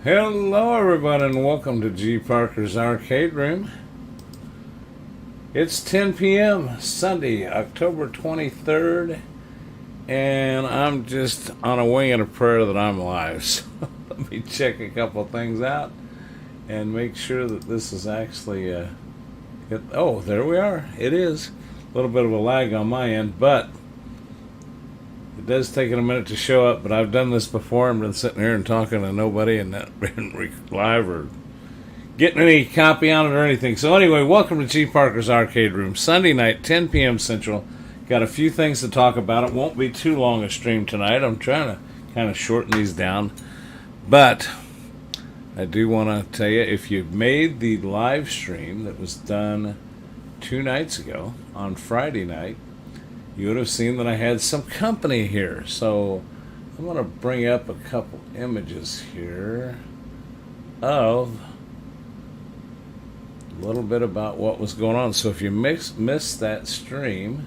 Hello everybody and welcome to G.Parkers Arcade Room. It's 10 p.m. Sunday, October 23rd, and I'm just on a wing and a prayer that I'm alive. So let me check a couple of things out and make sure that this is actually oh, there we are. It is. A little bit of a lag on my end, but it does take it a minute to show up, but I've done this before. I've been sitting here and talking to nobody and not been live or getting any copy on it or anything. So anyway, welcome to G.Parkers Arcade Room. Sunday night, 10 p.m. Central. Got a few things to talk about. It won't be too long a stream tonight. I'm trying to kind of shorten these down. But I do want to tell you, if you made the live stream that was done 2 nights ago on Friday night, you would have seen that I had some company here. So I'm going to bring up a couple images here of a little bit about what was going on. So if you missed that stream,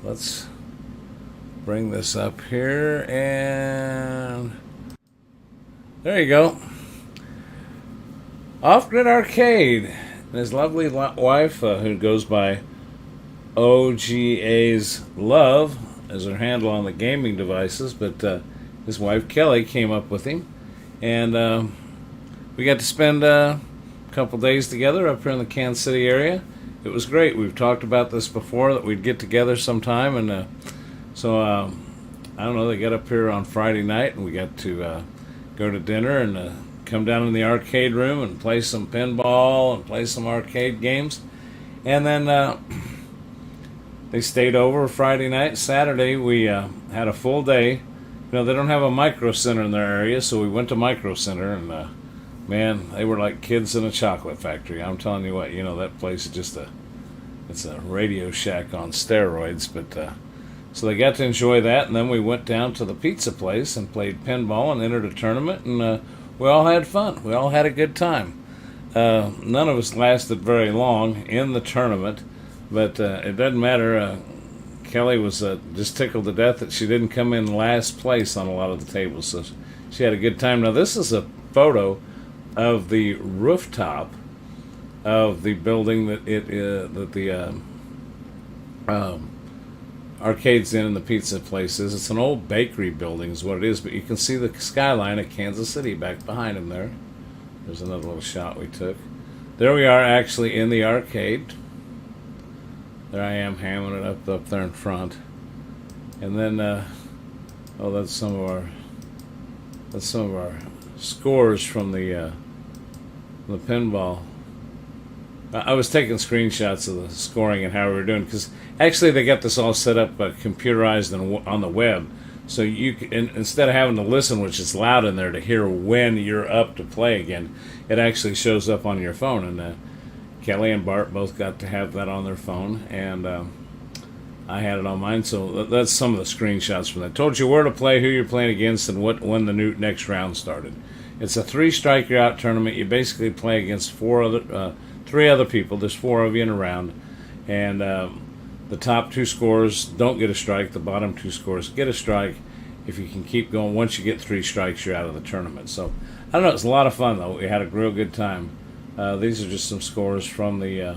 let's bring this up here, and there you go. Off-Grid Arcade and his lovely wife, who goes by OGA's Love as her handle on the gaming devices, but his wife Kelly came up with him, and we got to spend a couple days together up here in the Kansas City area. It was great. We've talked about this before, that we'd get together sometime, and so I don't know, they got up here on Friday night, and we got to go to dinner and come down in the arcade room and play some pinball and play some arcade games, and then they stayed over Friday night. Saturday, we had a full day. You know, they don't have a Micro Center in their area, so we went to Micro Center, and man, they were like kids in a chocolate factory. I'm telling you what, you know, that place is just it's a Radio Shack on steroids. But so they got to enjoy that, and then we went down to the pizza place and played pinball and entered a tournament, and we all had fun. We all had a good time. None of us lasted very long in the tournament, but it doesn't matter. Kelly was just tickled to death that she didn't come in last place on a lot of the tables, so she had a good time. Now, this is a photo of the rooftop of the building that the arcade's in and the pizza place is. It's an old bakery building is what it is, but you can see the skyline of Kansas City back behind him there. There's another little shot we took. There we are, actually in the arcade. There I am hamming it up there in front. And then oh, that's some of our scores from the pinball. I was taking screenshots of the scoring and how we were doing, because actually they got this all set up computerized and on the web, so you can, instead of having to listen, which is loud in there, to hear when you're up to play again, it actually shows up on your phone. And Kelly and Bart both got to have that on their phone, and I had it on mine. So that's some of the screenshots from that. I told you where to play, who you're playing against, and when the next round started. It's a 3-strike you're out tournament. You basically play against 3 other people. There's 4 of you in a round, and the top 2 scores don't get a strike. The bottom 2 scores get a strike. If you can keep going, once you get 3 strikes, you're out of the tournament. So I don't know. It's a lot of fun though. We had a real good time. These are just some scores from the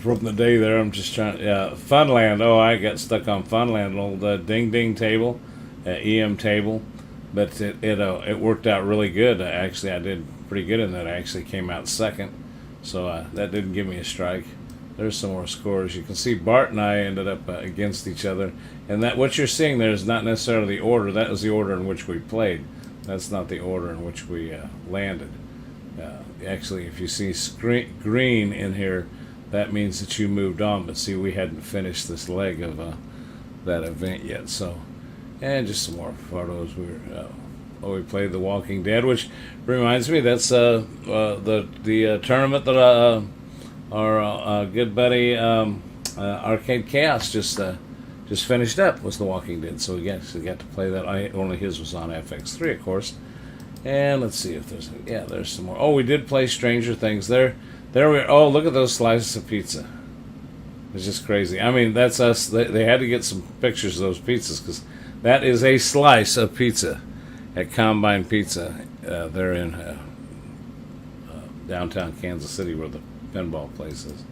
day there. I'm just trying. Funland. Oh, I got stuck on Funland. An old ding ding table, EM table. But it worked out really good. Actually, I did pretty good in that. I actually came out second, so that didn't give me a strike. There's some more scores. You can see Bart and I ended up against each other, and that what you're seeing there is not necessarily the order. That was the order in which we played. That's not the order in which we landed. Actually, if you see green in here, that means that you moved on. But see, we hadn't finished this leg of that event yet, so. And just some more photos. We played The Walking Dead, which reminds me, that's the tournament that our good buddy Arcade Chaos just finished up, was The Walking Dead. So we actually got to play that. Only his was on FX3, of course. And let's see if there's some more. Oh, we did play Stranger Things. There we are. Oh, look at those slices of pizza. It's just crazy. I mean, that's us. They had to get some pictures of those pizzas, because That is a slice of pizza at Combine Pizza. They're in downtown Kansas City where the pinball place is.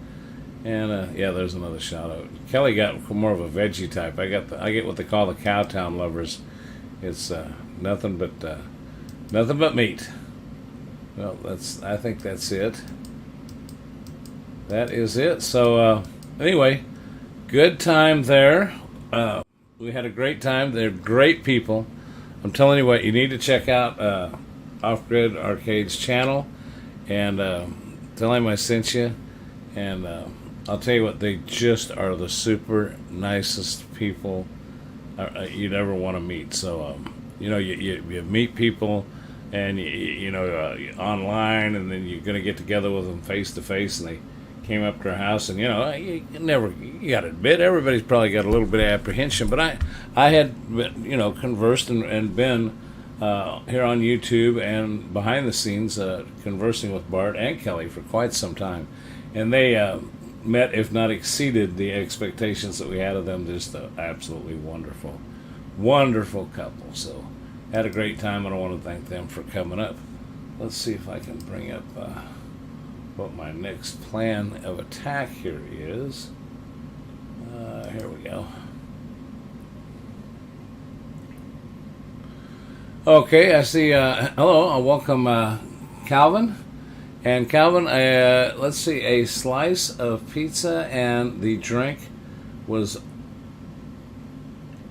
And yeah, there's another shout out. Kelly got more of a veggie type. I get what they call the Cowtown lovers. It's nothing but meat. Well, I think that's it. That is it. So anyway, good time there. We had a great time. They're great people. I'm telling you what, you need to check out Off Grid Arcade's channel and tell him I sent you. And I'll tell you what, they just are the super nicest people you'd ever want to meet. So, you meet people and, online, and then you're going to get together with them face to face, and they came up to our house, and, you got to admit, everybody's probably got a little bit of apprehension, but I had, conversed and been here on YouTube and behind the scenes conversing with Bart and Kelly for quite some time. And they met, if not exceeded, the expectations that we had of them. Just absolutely wonderful, wonderful couple. So, had a great time, and I want to thank them for coming up. Let's see if I can bring up what my next plan of attack here is. Here we go. Okay, I see. Hello, I'll welcome Calvin. And Calvin, let's see, a slice of pizza and the drink was,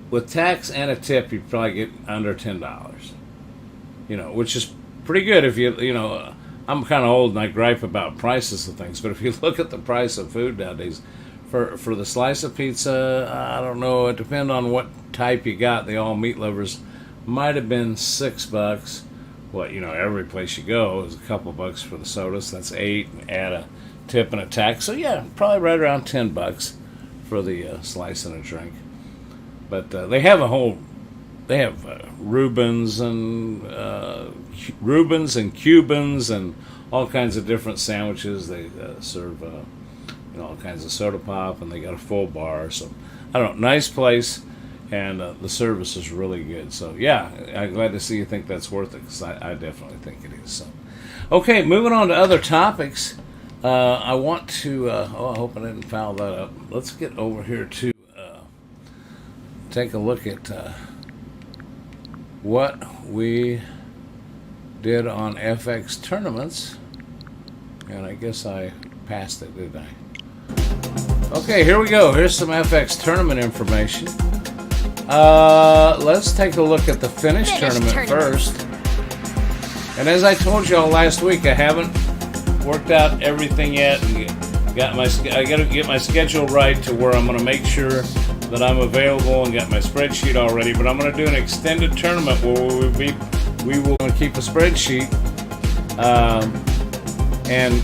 with tax and a tip, you'd probably get under $10. Which is pretty good if I'm kind of old and I gripe about prices of things, but if you look at the price of food nowadays, for the slice of pizza, I don't know, it depends on what type you got. The all meat lovers might have been $6. Every place you go is a couple bucks for the sodas. That's $8. Add a tip and a tax. So yeah, probably right around $10 for the slice and a drink. But they have Reubens and Cubans and all kinds of different sandwiches. They serve all kinds of soda pop, and they got a full bar. So I don't know, nice place. And the service is really good. So, yeah, I'm glad to see you think that's worth it, because I definitely think it is. So, okay, moving on to other topics. I want to, I hope I didn't foul that up. Let's get over here to take a look at what we did on FX tournaments. And I guess I passed it, didn't I? Okay, here we go. Here's some FX tournament information. Let's take a look at the finish tournament first. And as I told y'all last week, I haven't worked out everything yet. And I got to get my schedule right to where I'm going to make sure that I'm available and got my spreadsheet all ready. But I'm going to do an extended tournament where we will keep a spreadsheet and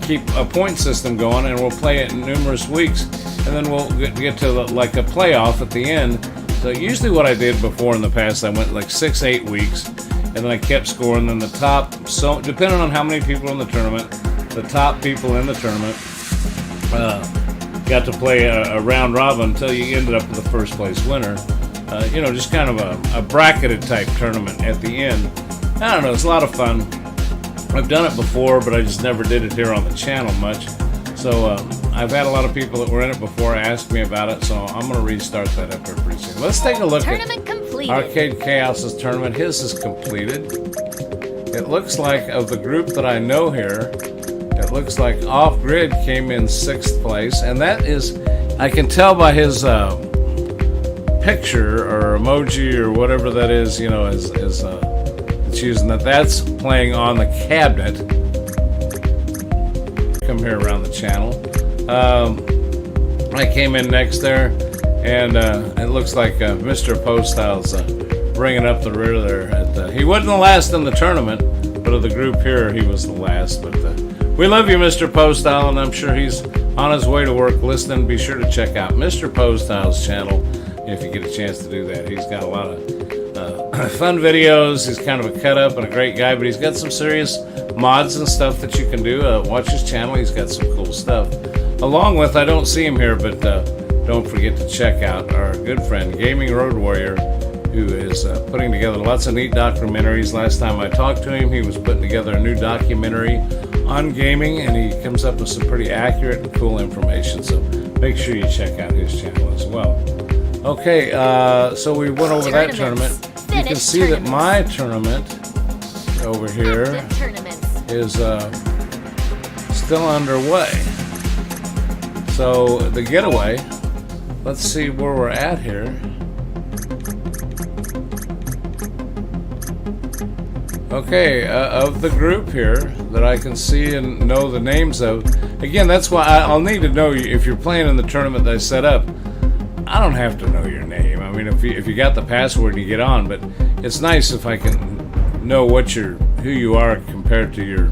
keep a point system going, and we'll play it in numerous weeks, and then we'll get to like a playoff at the end. So usually what I did before in the past, I went like 6-8 weeks, and then I kept scoring. Then the top, so depending on how many people in the tournament, the top people in the tournament got to play a round robin until you ended up with the first place winner. Just kind of a bracketed type tournament at the end. I don't know, it's a lot of fun. I've done it before, but I just never did it here on the channel much. So I've had a lot of people that were in it before ask me about it, so I'm going to restart that up here pretty soon. Let's take a look at Arcade Chaos's tournament. His is completed. It looks like, of the group that I know here, it looks like Off Grid came in 6th place, and that is, I can tell by his picture or emoji or whatever that is, it's using that's playing on the cabinet. Come here around the channel. I came in next there, and it looks like Mr. Poststyle's bringing up the rear there. He wasn't the last in the tournament, but of the group here, he was the last. But we love you, Mr. Poststyle, and I'm sure he's on his way to work listening. Be sure to check out Mr. Poststyle's channel if you get a chance to do that. He's got a lot of fun videos. He's kind of a cut up and a great guy, but he's got some serious mods and stuff that you can do. Watch his channel. He's got some cool stuff. Along with, I don't see him here, but don't forget to check out our good friend Gaming Road Warrior who is putting together lots of neat documentaries. Last time I talked to him, he was putting together a new documentary on gaming, and he comes up with some pretty accurate and cool information. So make sure you check out his channel as well. Okay, so we went over that tournament. You can see that my tournament over here is still underway. So the getaway, let's see where we're at here. Okay, of the group here that I can see and know the names of. Again, that's why I'll need to know you if you're playing in the tournament that I set up. I don't have to know your name. I mean, if you got the password and you get on, but it's nice if I can know who you are compared to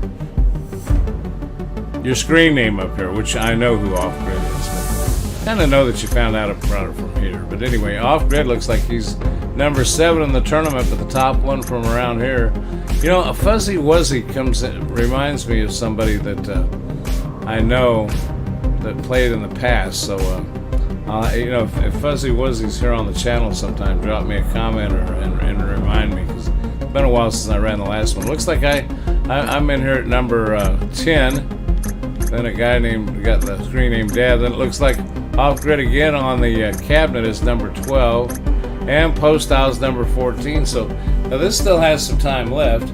your screen name up here, which I know who Off Grid is. Kind of know that you found out about it from here. But anyway, Off Grid looks like he's number 7 in the tournament, but the top one from around here. You know, a Fuzzy Wuzzy reminds me of somebody that I know that played in the past. So, you know, if Fuzzy Wuzzy's here on the channel sometime, drop me a comment and remind me, because it's been a while since I ran the last one. Looks like I'm in here at number 10. Then a guy got the screen named Dad. Then it looks like Off Grid again on the cabinet is number 12. And Post Style's number 14. So now this still has some time left.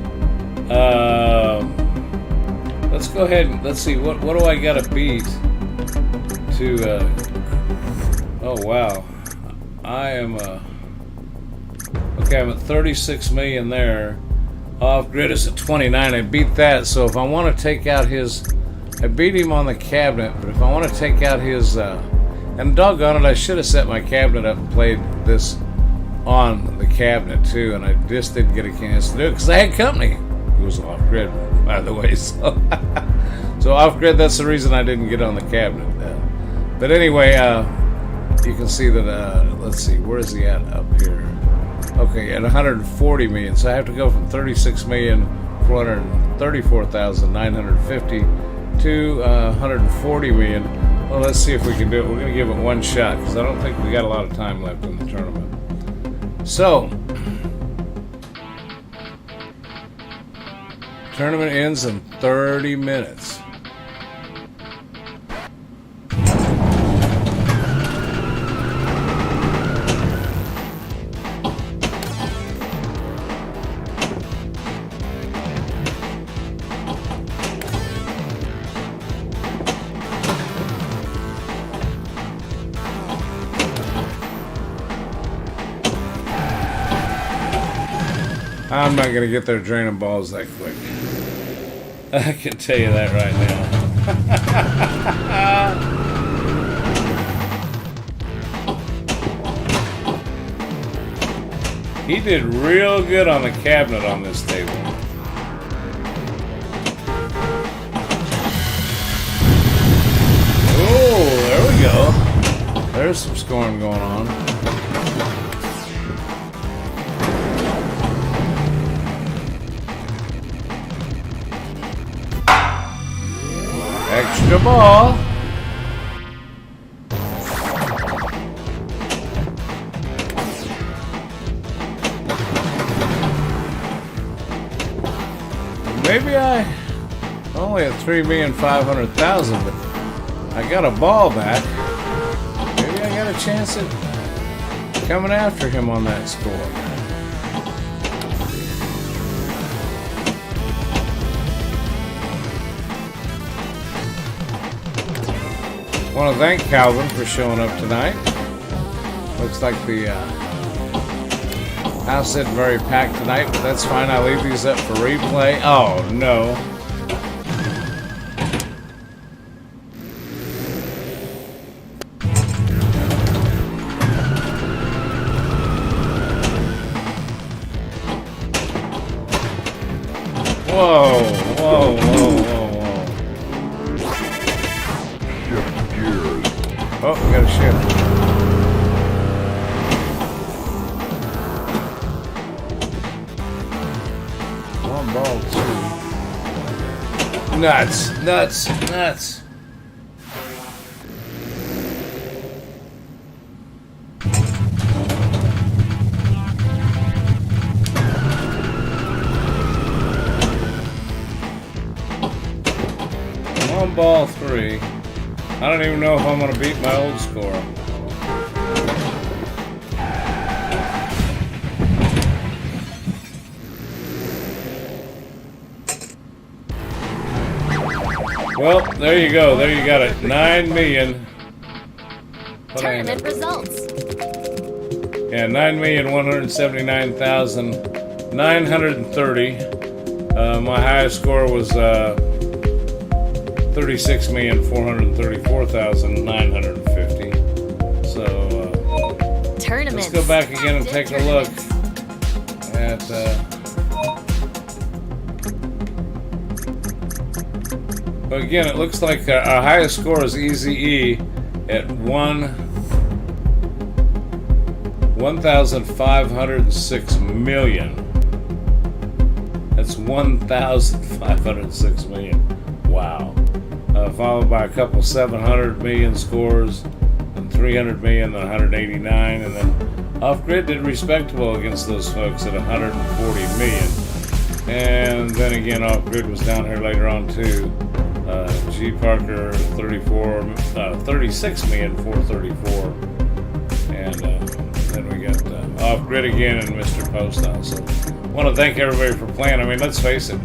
Let's go ahead and let's see what do I got to beat to. Oh wow, I am. Okay, I'm at 36 million there. Off Grid is at 29. I beat that. So if I want to take out his, I beat him on the cabinet. But if I want to take out his, and doggone it, I should have set my cabinet up and played this on the cabinet too, and I just didn't get a chance to do it because I had company who was Off Grid, by the way. So, so Off Grid, that's the reason I didn't get on the cabinet. But anyway, you can see that. Let's see, where is he at up here? Okay, at 140 million. So I have to go from 36,434,950 to 140 million. Well, let's see if we can do it. We're going to give it one shot because I don't think we got a lot of time left in the tournament. So, tournament ends in 30 minutes. I'm not going to get there draining balls that quick. I can tell you that right now. He did real good on the cabinet on this table. Oh, there we go. There's some scoring going on. Extra ball. Maybe I only at 3,500,000, but I got a ball back. Maybe I got a chance at coming after him on that score. I want to thank Calvin for showing up tonight. Looks like the house isn't very packed tonight, but that's fine. I'll leave these up for replay. Oh, no. Whoa, whoa, whoa, whoa, whoa. Shift gears. Oh, we got a shift. One ball, two. Nuts, nuts, nuts. Pinball 3. I don't even know if I'm going to beat my old score. Well, there you go. There you got it. 9 million. Tournament results. Yeah, 9,179,930. My highest score was 36,434,950. So let's go back again and take a look at. But again, it looks like our highest score is Easy E at 1,506 million. That's 1,506 million. Wow. Followed by a couple 700 million scores, and 300 million, and 189, and then Off-Grid did respectable against those folks at 140 million. And then again, Off-Grid was down here later on too. G.Parker 36,434, and then we got Off-Grid again and Mr. Posthouse. So I want to thank everybody for playing. I mean, let's face it,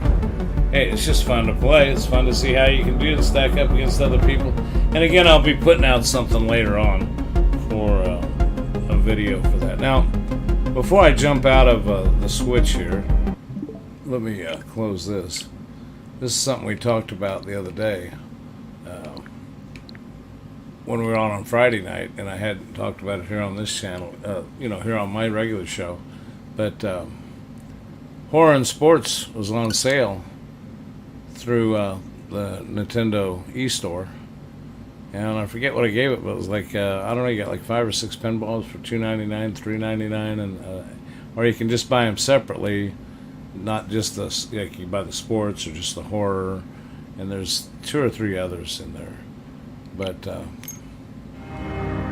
hey, it's just fun to play. It's fun to see how you can do to stack up against other people. And again, I'll be putting out something later on for a video for that. Now, before I jump out of the Switch here, let me close this. This is something we talked about the other day when we were on Friday night, and I hadn't talked about it here on this channel, here on my regular show. But Horror and Sports was on sale through the Nintendo eStore, and I forget what I gave it, but it was like I don't know, you got like 5 or 6 pinballs for $2.99, $3.99, and or you can just buy them separately. Not just the, like you buy the sports or just the horror, and there's 2 or 3 others in there, but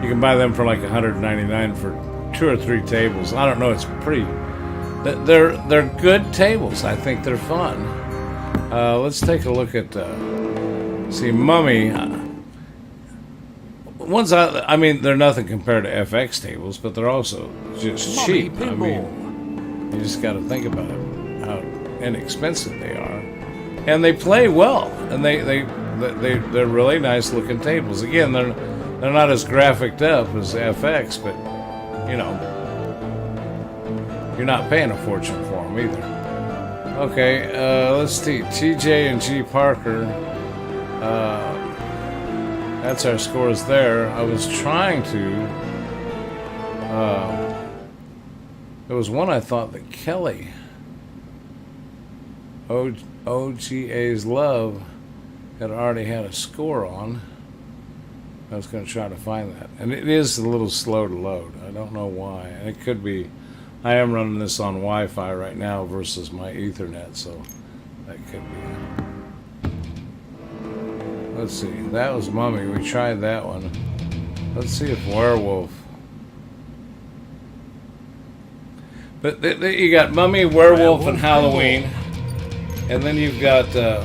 you can buy them for like $199 for 2 or 3 tables. I don't know. It's pretty. They're good tables. I think they're fun. Let's take a look at see Mummy. Ones I mean, they're nothing compared to FX tables, but they're also just cheap. I mean, you just got to think about it. How inexpensive they are, and they play well, and they're really nice looking tables. Again, they're not as graphicked up as FX, but you're not paying a fortune for them either. Okay, let's see, TJ and G.Parker. That's our scores there. I was trying to. There was one I thought that Kelly. OGA's Love had already had a score on. I was going to try to find that. And it is a little slow to load. I don't know why. And it could be, I am running this on Wi-Fi right now versus my Ethernet, so that could be. Let's see. That was Mummy. We tried that one. Let's see if Werewolf. But you got Mummy, Werewolf, and Halloween. And then you've got the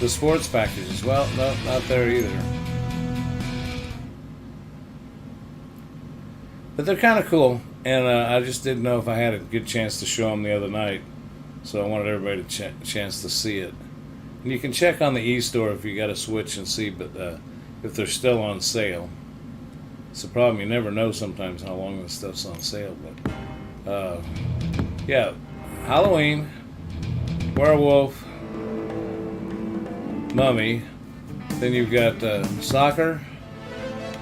sports packages. Well, no, not there either. But they're kind of cool, and I just didn't know if I had a good chance to show them the other night, so I wanted everybody to chance to see it. And you can check on the eStore if you got a Switch and see, but if they're still on sale. It's the problem. You never know sometimes how long this stuff's on sale. But yeah, Halloween. Werewolf, Mummy, then you've got soccer,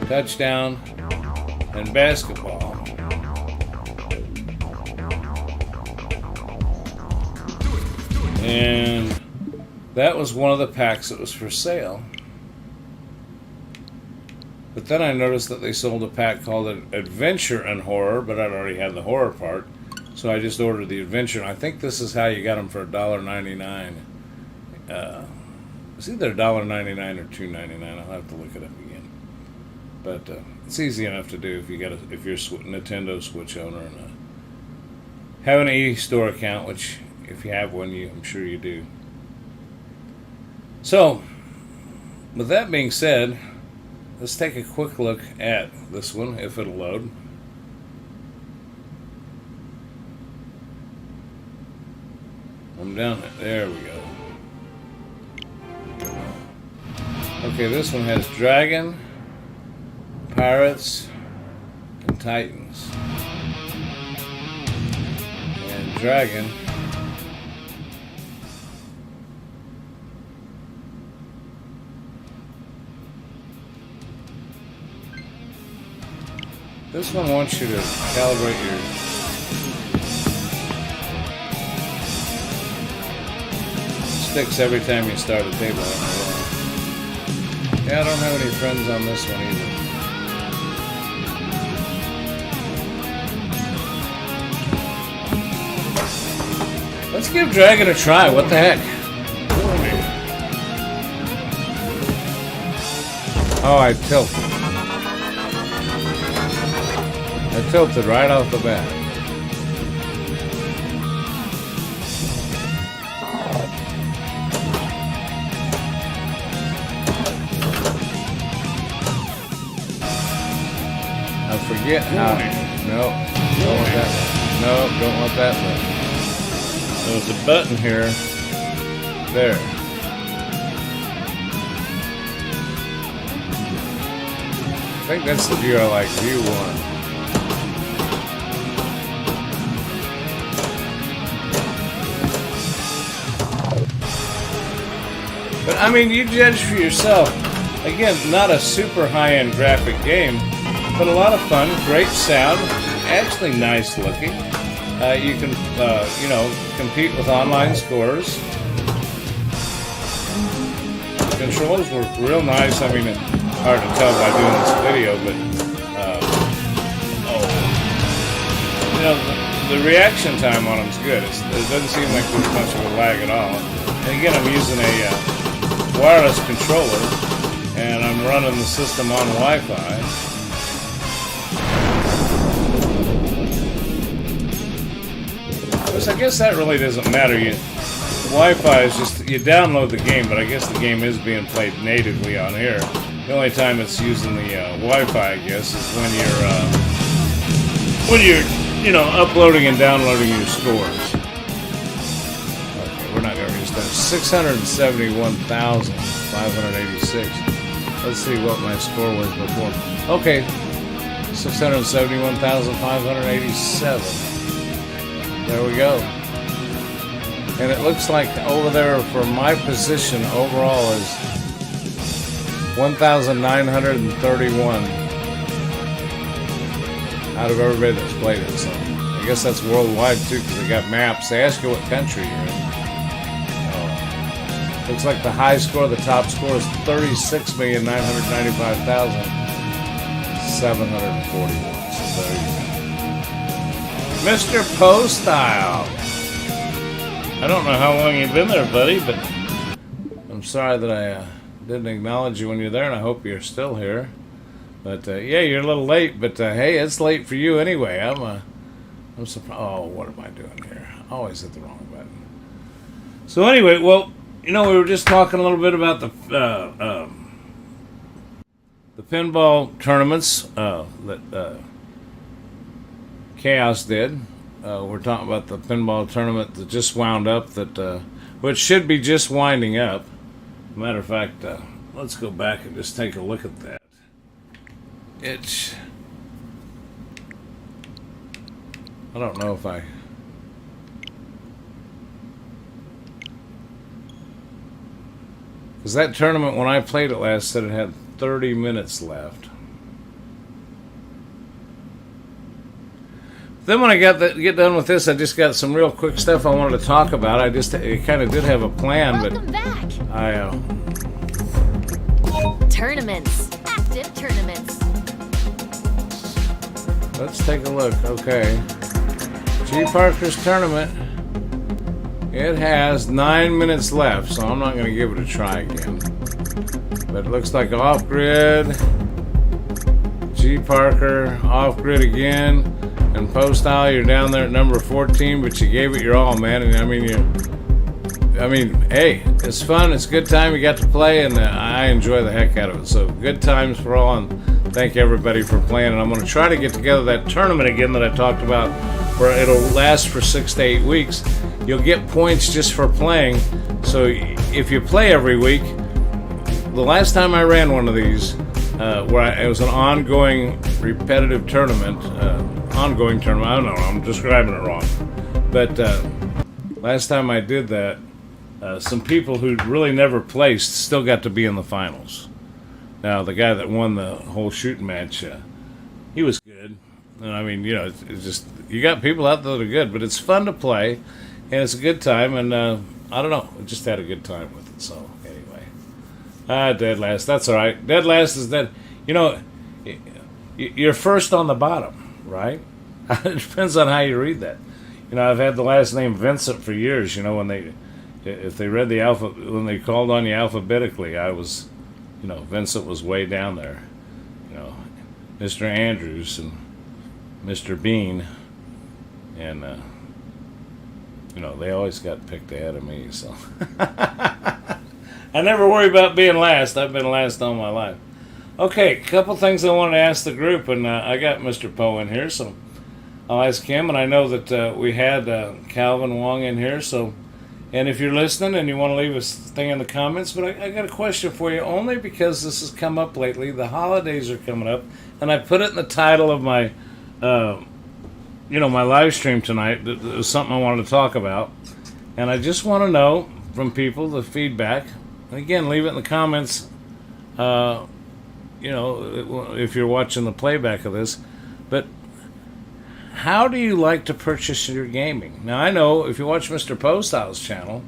touchdown, and basketball. And that was one of the packs that was for sale. But then I noticed that they sold a pack called Adventure and Horror, but I'd already had the horror part. So I just ordered the Adventure, and I think this is how you got them for $1.99. It's either $1.99 or $2.99. I'll have to look it up again. But it's easy enough to do if you're a Nintendo Switch owner and have an eStore account, which if you have one, I'm sure you do. So, with that being said, let's take a quick look at this one, if it'll load. I'm down it. There we go. Okay, this one has Dragon, Pirates, and Titans. And Dragon. This one wants you to calibrate your sticks every time you start a table. Yeah, I don't have any friends on this one either. Let's give Dragon a try. What the heck? Oh, I tilted. I tilted right off the bat. I forget how. No, don't want that. No, don't want that button. There's a button here. There. I think that's the view I like. View 1. But I mean, you judge for yourself. Again, not a super high-end graphic game, but a lot of fun, great sound, actually nice looking. You can, compete with online scores. The controls were real nice. I mean, it's hard to tell by doing this video, but the reaction time on them is good. It doesn't seem like there's much of a lag at all. And again, I'm using a wireless controller, and I'm running the system on Wi-Fi. I guess that really doesn't matter. Wi-Fi is just, you download the game, but I guess the game is being played natively on here. The only time it's using the Wi-Fi, I guess, is when you're uploading and downloading your scores. Okay, we're not going to reach that. 671,586. Let's see what my score was before. Okay, 671,587. There we go. And it looks like over there for my position overall is 1,931 out of everybody that's played it. So I guess that's worldwide too, because they got maps. They ask you what country you're in. Looks like the high score, the top score is 36,995,741. So there you go. Mr. Postile. I don't know how long you've been there, buddy, but I'm sorry that I didn't acknowledge you when you're there, and I hope you're still here. But yeah, you're a little late, but hey, it's late for you anyway. I'm surprised. Oh, what am I doing here? I always hit the wrong button. So anyway, well, we were just talking a little bit about the pinball tournaments that Chaos did. We're talking about the pinball tournament that just wound up, which should be just winding up. Matter of fact, let's go back and just take a look at that. I don't know if because that tournament, when I played it last, said it had 30 minutes left. Then when I get done with this, I just got some real quick stuff I wanted to talk about. I kind of did have a plan, Welcome back. Tournaments. Active tournaments. Let's take a look. Okay. G.Parkers tournament. It has 9 minutes left, so I'm not going to give it a try again. But it looks like off-grid, G.Parker, off-grid again, and Postile, you're down there at number 14, but you gave it your all, man. And I mean, I mean, hey, it's fun. It's a good time. We got to play, and I enjoy the heck out of it. So good times for all, and thank everybody for playing. And I'm going to try to get together that tournament again that I talked about, where it'll last for 6 to 8 weeks. You'll get points just for playing. So if you play every week, the last time I ran one of these, it was an ongoing, repetitive tournament. I don't know. I'm describing it wrong, but last time I did that, some people who really never placed still got to be in the finals. Now, the guy that won the whole shooting match, he was good. And I mean, it's just, you got people out there that are good, but it's fun to play, and it's a good time, and I don't know, I just had a good time with it, so anyway. Dead last, that's all right. Dead last is dead. You're first on the bottom, right? It depends on how you read that. I've had the last name Vincent for years. If they read the when they called on you alphabetically, I was, Vincent was way down there. Mr. Andrews and Mr. Bean, and they always got picked ahead of me. So I never worry about being last. I've been last all my life. Okay, a couple things I wanted to ask the group, and I got Mr. Poe in here, so I'll ask him. And I know that we had Calvin Wong in here, and if you're listening and you want to leave a thing in the comments, but I got a question for you, only because this has come up lately. The holidays are coming up, and I put it in the title of my, my live stream tonight. It was something I wanted to talk about, and I just want to know from people the feedback. And again, leave it in the comments. If you're watching the playback of this, but how do you like to purchase your gaming? Now, I know if you watch Mr. Posthouse channel,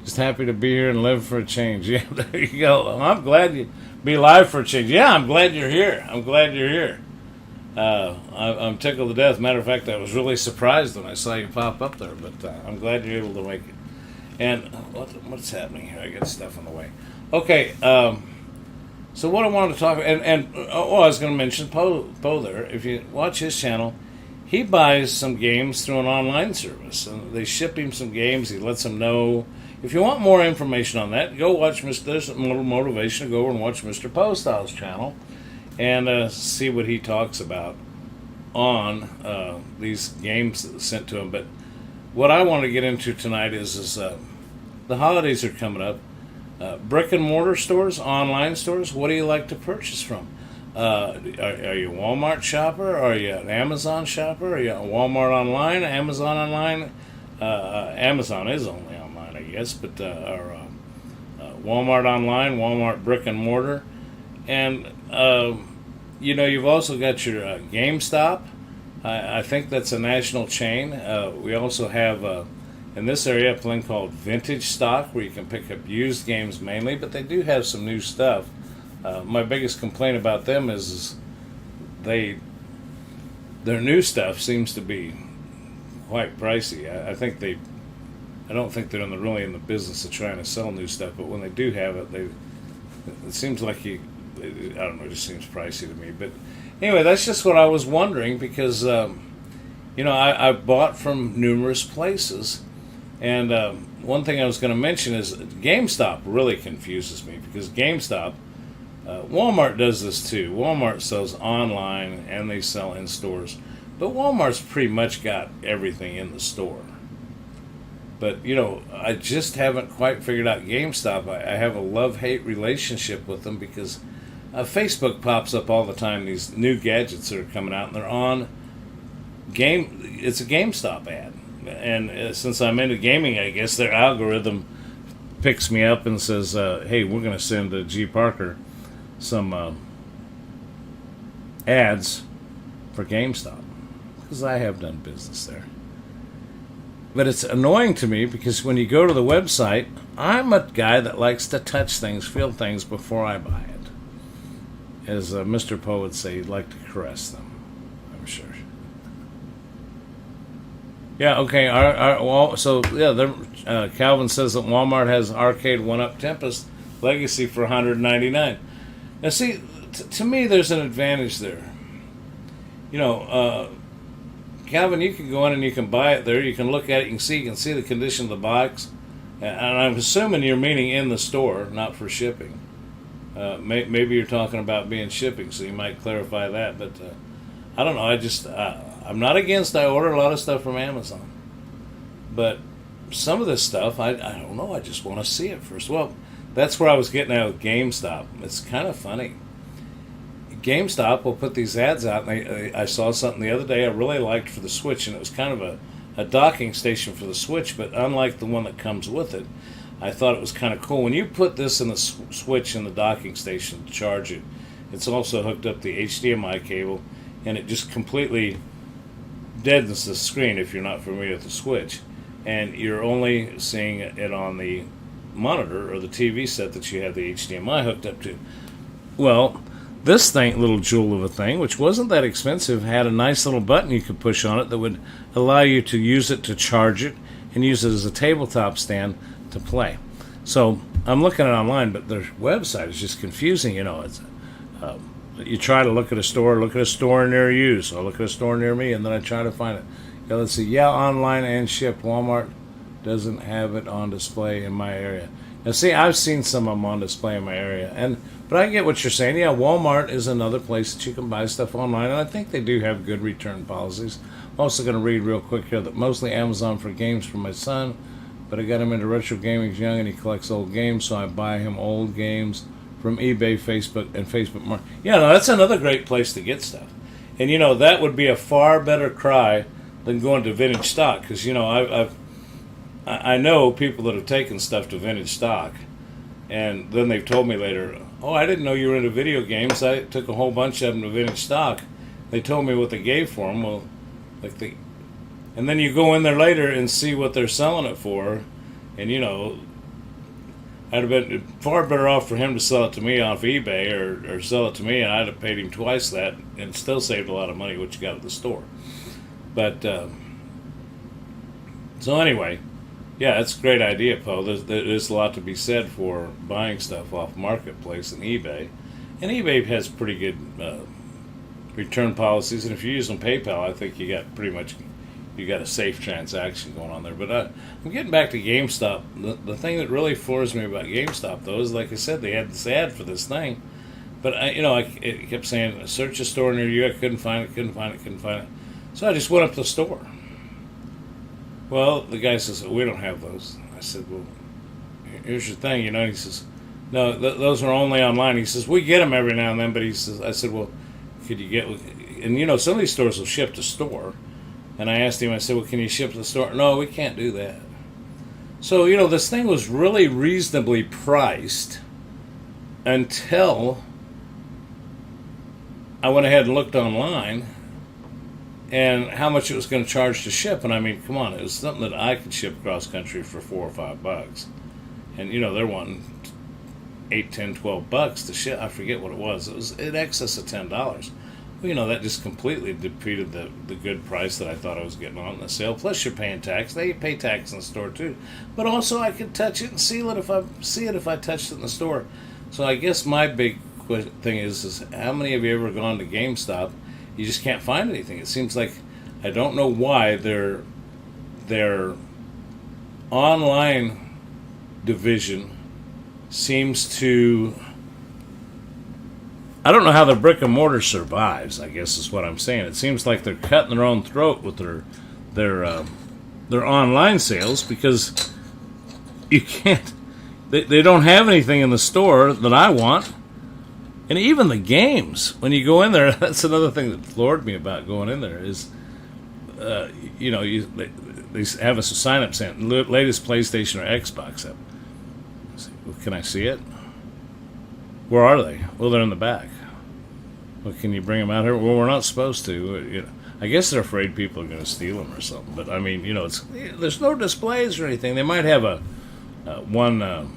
just happy to be here and live for a change. Yeah, there you go. Well, I'm glad you be live for a change. Yeah, I'm glad you're here. I'm tickled to death. Matter of fact, I was really surprised when I saw you pop up there, but I'm glad you're able to make it. And what's happening here? I got stuff in the way. Okay, so what I wanted to talk about, I was going to mention Poe there. If you watch his channel, he buys some games through an online service. And they ship him some games. He lets them know. If you want more information on that, go watch there's a little motivation to go over and watch Mr. Posthouse channel and see what he talks about on these games sent to him. But what I want to get into tonight is the holidays are coming up. Brick and mortar stores, online stores, what do you like to purchase from? Are you a Walmart shopper? Are you an Amazon shopper? Are you a Walmart online, Amazon online? Amazon is only online, I guess, but Walmart online, Walmart brick and mortar. And, you've also got your GameStop. I think that's a national chain. We also have... in this area, a thing called Vintage Stock, where you can pick up used games mainly, but they do have some new stuff. My biggest complaint about them is their new stuff seems to be quite pricey. I don't think they're really in the business of trying to sell new stuff, but when they do have it, it seems like I don't know, it just seems pricey to me. But anyway, that's just what I was wondering, because I bought from numerous places. And one thing I was going to mention is GameStop really confuses me, because GameStop, Walmart does this too. Walmart sells online and they sell in stores. But Walmart's pretty much got everything in the store. But, I just haven't quite figured out GameStop. I have a love-hate relationship with them, because Facebook pops up all the time, these new gadgets that are coming out, and they're on it's a GameStop ad. And since I'm into gaming, I guess their algorithm picks me up and says, hey, we're going to send G.Parker some ads for GameStop, because I have done business there. But it's annoying to me, because when you go to the website, I'm a guy that likes to touch things, feel things before I buy it. As Mr. Poe would say, he'd like to caress them, I'm sure. Yeah, okay. Calvin says that Walmart has Arcade 1-Up Tempest Legacy for $199. Now, see, to me, there's an advantage there. Calvin, you can go in and you can buy it there. You can look at it. You can see the condition of the box. And I'm assuming you're meaning in the store, not for shipping. Maybe you're talking about being shipping, so you might clarify that. But I don't know. I'm not against. I order a lot of stuff from Amazon, but some of this stuff, I don't know. I just want to see it first. Well, that's where I was getting at with GameStop. It's kind of funny. GameStop will put these ads out. And I saw something the other day I really liked for the Switch, and it was kind of a docking station for the Switch, but unlike the one that comes with it, I thought it was kind of cool. When you put this in the Switch in the docking station to charge it, it's also hooked up the HDMI cable, and it just completely deadens the screen if you're not familiar with the Switch. And you're only seeing it on the monitor or the TV set that you have the HDMI hooked up to. Well, this little jewel of a thing, which wasn't that expensive, had a nice little button you could push on it that would allow you to use it to charge it and use it as a tabletop stand to play. So I'm looking at it online, but their website is just confusing. It's you try to look at a store near you. So I look at a store near me, and then I try to find it. Let's see. Yeah, online and shipped. Walmart doesn't have it on display in my area. Now, see, I've seen some of them on display in my area, but I get what you're saying. Yeah, Walmart is another place that you can buy stuff online, and I think they do have good return policies. I'm also going to read real quick here that mostly Amazon for games for my son, but I got him into retro gaming. He's young and he collects old games, so I buy him old games from eBay, Facebook, and Facebook Market. Yeah, no, that's another great place to get stuff. And, that would be a far better cry than going to vintage stock, because, I know people that have taken stuff to vintage stock, and then they've told me later, oh, I didn't know you were into video games. I took a whole bunch of them to vintage stock. They told me what they gave for them. Well, and then you go in there later and see what they're selling it for, and I'd have been far better off for him to sell it to me off eBay or sell it to me, and I'd have paid him twice that and still saved a lot of money, which you got at the store. But so anyway. Yeah, that's a great idea, Poe. There's a lot to be said for buying stuff off Marketplace and eBay. And eBay has pretty good return policies, and if you're using PayPal, I think you got a safe transaction going on there. But I'm getting back to GameStop. The thing that really floors me about GameStop, though, is, like I said, they had this ad for this thing. But, it kept saying, search a store near you. I couldn't find it. So I just went up to the store. Well, the guy says, we don't have those. I said, well, here's your thing, And he says, no, those are only online. He says, we get them every now and then, but he says, I said, well, could you get, and some of these stores will ship to store. And I asked him, I said, well, can you ship to the store? No, we can't do that. So, this thing was really reasonably priced until I went ahead and looked online and how much it was going to charge to ship. And I mean, come on, it was something that I could ship cross country for $4 or $5. And, they're wanting $8, $10, $12 to ship. I forget what it was. It was in excess of $10. Well, that just completely defeated the good price that I thought I was getting on the sale. Plus, you're paying tax. They pay tax in the store, too. But also, I could touch it and seal it if I touched it in the store. So I guess my big thing is how many of you ever gone to GameStop? You just can't find anything. It seems like, I don't know why their online division seems to, I don't know how the brick and mortar survives, I guess is what I'm saying. It seems like they're cutting their own throat with their online sales, because you can't, they don't have anything in the store that I want. And even the games, when you go in there, that's another thing that floored me about going in there is, they have a sign-up saying, latest PlayStation or Xbox app. Can I see it? Where are they? Well, they're in the back. Well, can you bring them out here? Well, we're not supposed to. I guess they're afraid people are going to steal them or something. But, I mean, there's no displays or anything. They might have one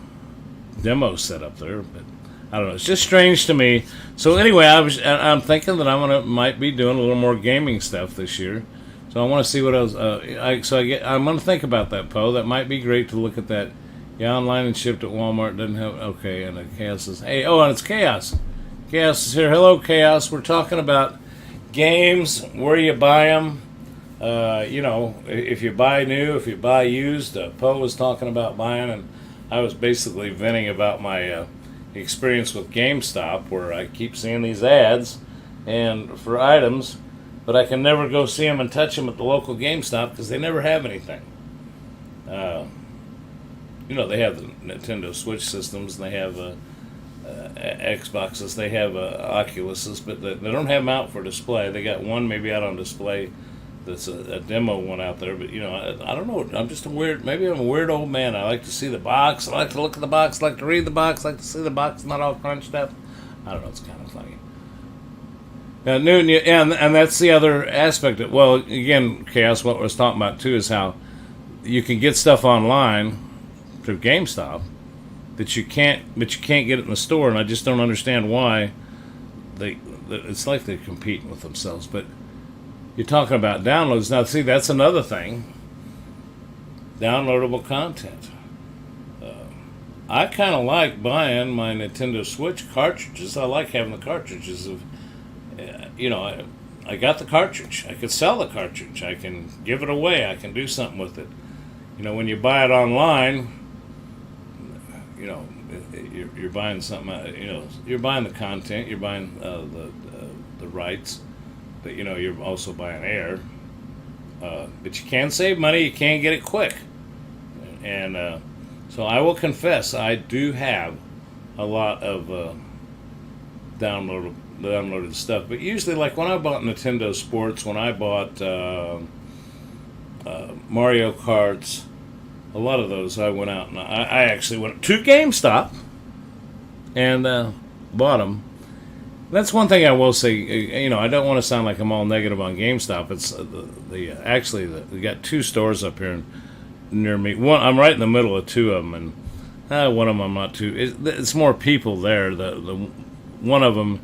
demo set up there, but I don't know. It's just strange to me. So anyway, I'm thinking that might be doing a little more gaming stuff this year. So I want to see what else. I'm going to think about that, Poe. That might be great to look at that. Yeah, online and shipped at Walmart doesn't have. Okay, and Chaos says, hey, and it's Chaos. Chaos is here. Hello, Chaos. We're talking about games, where you buy them, if you buy new, if you buy used, Poe was talking about buying, and I was basically venting about my experience with GameStop, where I keep seeing these ads and for items, but I can never go see them and touch them at the local GameStop because they never have anything. They have the Nintendo Switch systems, and they have Xboxes, they have Oculuses, but they don't have them out for display. They got one maybe out on display that's a demo one out there, but I don't know. I'm just maybe I'm a weird old man. I like to see the box, I like to look at the box, I like to read the box, I like to see the box not all crunched up. I don't know, it's kind of funny. And that's the other aspect of, well, again, Chaos, what I was talking about too is how you can get stuff online through GameStop that you can't get it in the store, and I just don't understand why it's like they're competing with themselves. But you're talking about downloads. Now, see, that's another thing. Downloadable content. I kind of like buying my Nintendo Switch cartridges. I like having the cartridges of, I got the cartridge. I could sell the cartridge. I can give it away. I can do something with it. When you buy it online, you're buying something. You're buying the content. You're buying the rights. But you're also buying air. But you can save money. You can get it quick. And so I will confess, I do have a lot of downloaded stuff. But usually, like when I bought Nintendo Sports, when I bought Mario Karts, a lot of those I went out and I actually went to GameStop and bought them. That's one thing I will say. I don't want to sound like I'm all negative on GameStop. It's we got two stores up here near me. One, I'm right in the middle of two of them, and one of them I'm not too. It's more people there. The one of them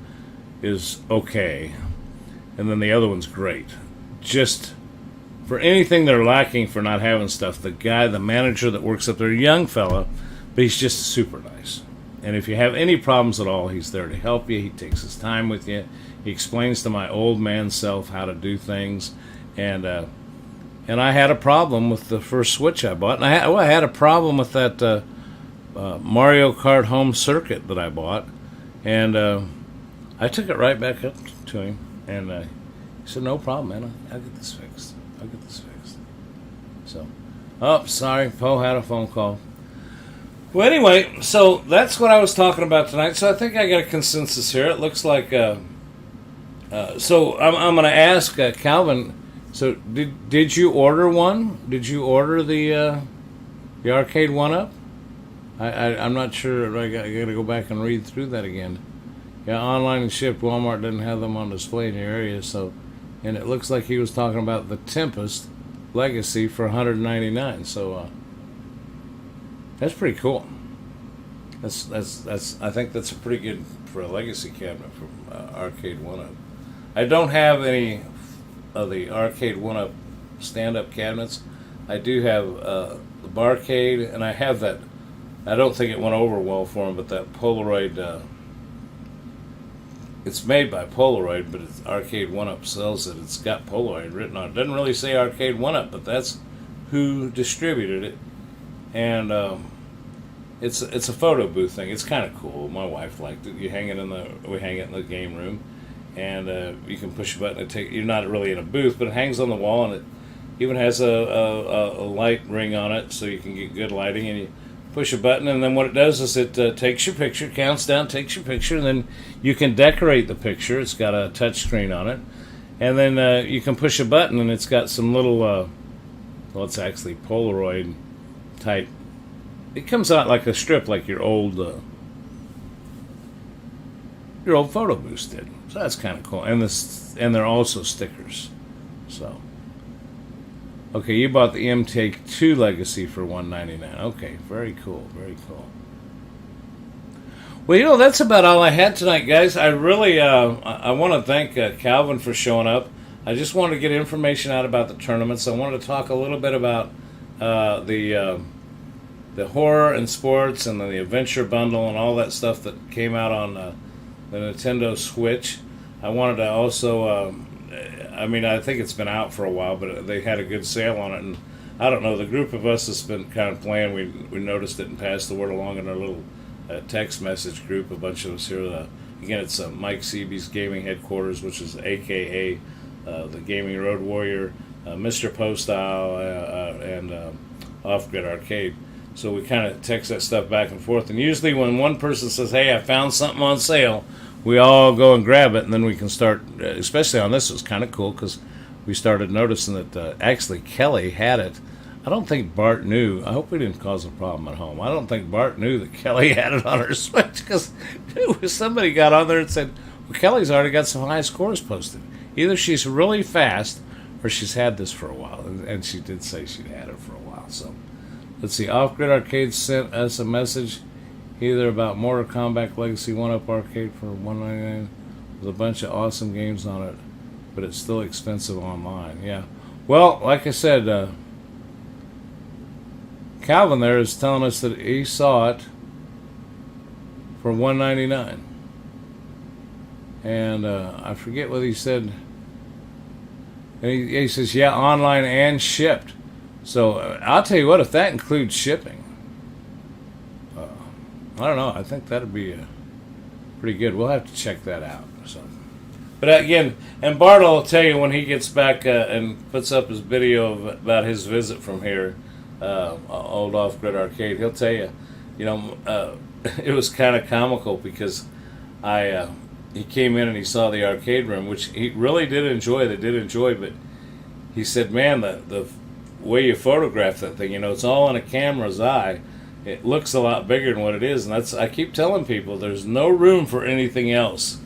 is okay, and then the other one's great. Just for anything they're lacking for not having stuff, the manager that works up there, a young fella, but he's just super nice. And if you have any problems at all, he's there to help you. He takes his time with you. He explains to my old man self how to do things. And I had a problem with the first Switch I bought. And I had a problem with that Mario Kart home circuit that I bought. And I took it right back up to him. And he said, no problem, man. I'll get this fixed. So, sorry. Poe had a phone call. Well, anyway, so that's what I was talking about tonight. So I think I got a consensus here. It looks like... so I'm going to ask Calvin, so did you order one? Did you order the arcade 1-up? I'm not sure. I got to go back and read through that again. Yeah, online and shipped. Walmart doesn't have them on display in the area. So, and it looks like he was talking about the Tempest Legacy for $199. So that's pretty cool. That's I think that's a pretty good for a legacy cabinet from Arcade 1-up. I don't have any of the Arcade 1-up stand-up cabinets. I do have the Barcade, and I have that. I don't think it went over well for him, but that Polaroid. It's made by Polaroid, but Arcade 1-up sells it. It's got Polaroid written on it. It doesn't really say Arcade 1-up, but that's who distributed it. And it's a photo booth thing. It's kind of cool. My wife liked it. We hang it in the game room, and you can push a button and take. You're not really in a booth, but it hangs on the wall, and it even has a light ring on it, so you can get good lighting. And you push a button, and then what it does is it takes your picture, counts down, takes your picture, and then you can decorate the picture. It's got a touch screen on it, and then you can push a button, and it's got some little. Well, it's actually Polaroid type. It comes out like a strip, like your old photo booths did. So that's kind of cool, and they're also stickers. So, okay, you bought the MTake2 Legacy for $199. Okay, very cool, very cool. Well, that's about all I had tonight, guys. I really I want to thank Calvin for showing up. I just wanted to get information out about the tournaments. I wanted to talk a little bit about the horror and sports and the adventure bundle and all that stuff that came out on the Nintendo Switch. I wanted to also I mean, I think it's been out for a while, but they had a good sale on it, and I don't know. The group of us that's been kind of playing, we noticed it and passed the word along in our little text message group. A bunch of us here. Again, it's Mike Seaby's gaming headquarters, which is AKA the Gaming Road Warrior, Mr. Postile, and Off Grid Arcade. So we kind of text that stuff back and forth. And usually when one person says, hey, I found something on sale, we all go and grab it, and then we can start, especially on this, it was kind of cool because we started noticing that actually Kelly had it. I don't think Bart knew. I hope we didn't cause a problem at home. I don't think Bart knew that Kelly had it on her Switch because somebody got on there and said, well, Kelly's already got some high scores posted. Either she's really fast or she's had this for a while. And she did say she'd had it for a while. So let's see. Off Grid Arcade sent us a message either about Mortal Kombat Legacy 1-Up Arcade for $199 with a bunch of awesome games on it, but it's still expensive online. Yeah. Well, like I said, Calvin there is telling us that he saw it for $199, and I forget what he said. And he says, yeah, online and shipped. So I'll tell you what, if that includes shipping, I don't know. I think that'd be pretty good. We'll have to check that out. So, but again, and Bart will tell you when he gets back and puts up his video about his visit from here. Old Off Grid Arcade, he'll tell you, it was kind of comical because he came in and he saw the arcade room, which he really did enjoy. They did enjoy, but he said, "Man, the way you photograph that thing, it's all in a camera's eye. It looks a lot bigger than what it is." And I keep telling people, there's no room for anything else.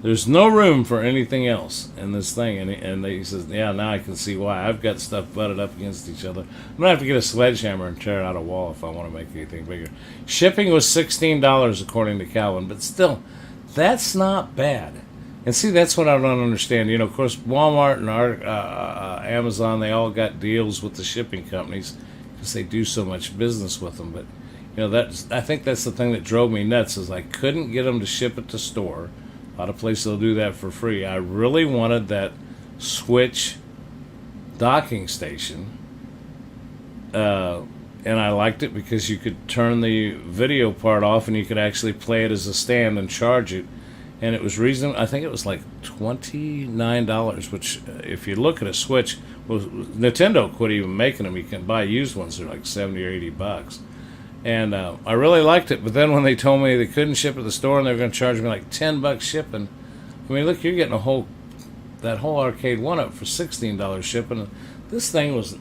There's no room for anything else in this thing. And he says, yeah, now I can see why. I've got stuff butted up against each other. I'm going to have to get a sledgehammer and tear out a wall if I want to make anything bigger. Shipping was $16 according to Calvin, but still, that's not bad. And see, that's what I don't understand. Of course, Walmart and Amazon, they all got deals with the shipping companies because they do so much business with them. But, I think that's the thing that drove me nuts is I couldn't get them to ship it to store. A lot of places will do that for free. I really wanted that Switch docking station, and I liked it because you could turn the video part off and you could actually play it as a stand and charge it. And it was reasonable. I think it was like $29, which if you look at a Switch, well, Nintendo quit even making them. You can buy used ones. They're like 70 or 80 bucks. And I really liked it, but then when they told me they couldn't ship at the store and they were going to charge me like $10 shipping, I mean, look, you're getting that whole arcade 1-Up for $16 shipping. And this thing was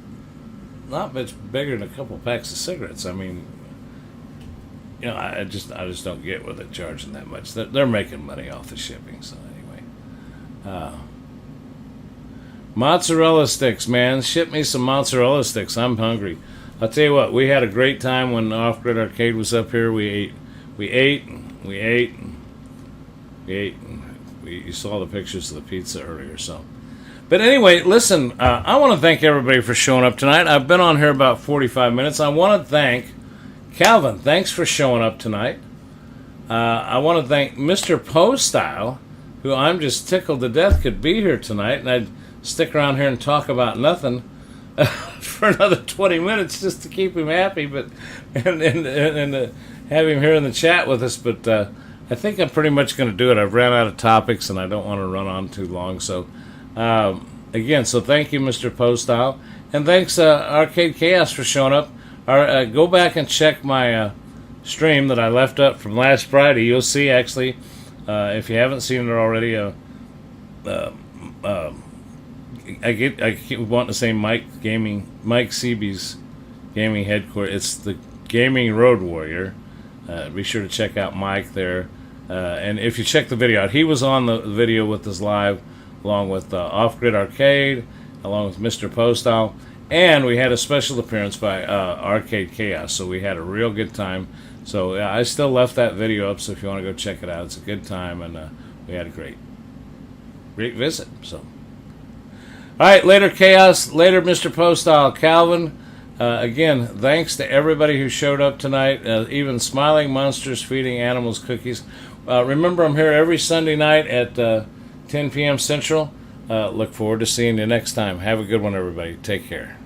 not much bigger than a couple packs of cigarettes. I mean, I just don't get with it charging that much. They're making money off the shipping. So anyway, mozzarella sticks, man, ship me some mozzarella sticks. I'm hungry. I'll tell you what, we had a great time when Off Grid Arcade was up here. We ate. You saw the pictures of the pizza earlier, so. But anyway, listen, I want to thank everybody for showing up tonight. I've been on here about 45 minutes. I want to thank Calvin. Thanks for showing up tonight. I want to thank Mr. Postile, who I'm just tickled to death could be here tonight, and I'd stick around here and talk about nothing for another 20 minutes just to keep him happy, but and have him here in the chat with us. But I think I'm pretty much going to do it. I've ran out of topics, and I don't want to run on too long. So again, so thank you, Mr. Postile, and thanks Arcade Chaos for showing up. Go back and check my stream that I left up from last Friday. You'll see, actually, if you haven't seen it already, I keep wanting to say Mike Seaby's gaming headquarters. It's the Gaming Road Warrior. Be sure to check out Mike there. And if you check the video out, he was on the video with us live, along with Off Grid Arcade, along with Mr. Postile, and we had a special appearance by Arcade Chaos. So we had a real good time. So I still left that video up. So if you want to go check it out, it's a good time, and we had a great visit. So. All right, later, Chaos. Later, Mr. Postile. Calvin, again, thanks to everybody who showed up tonight, even Smiling Monsters Feeding Animals Cookies. Remember, I'm here every Sunday night at 10 p.m. Central. look forward to seeing you next time. Have a good one, everybody. Take care.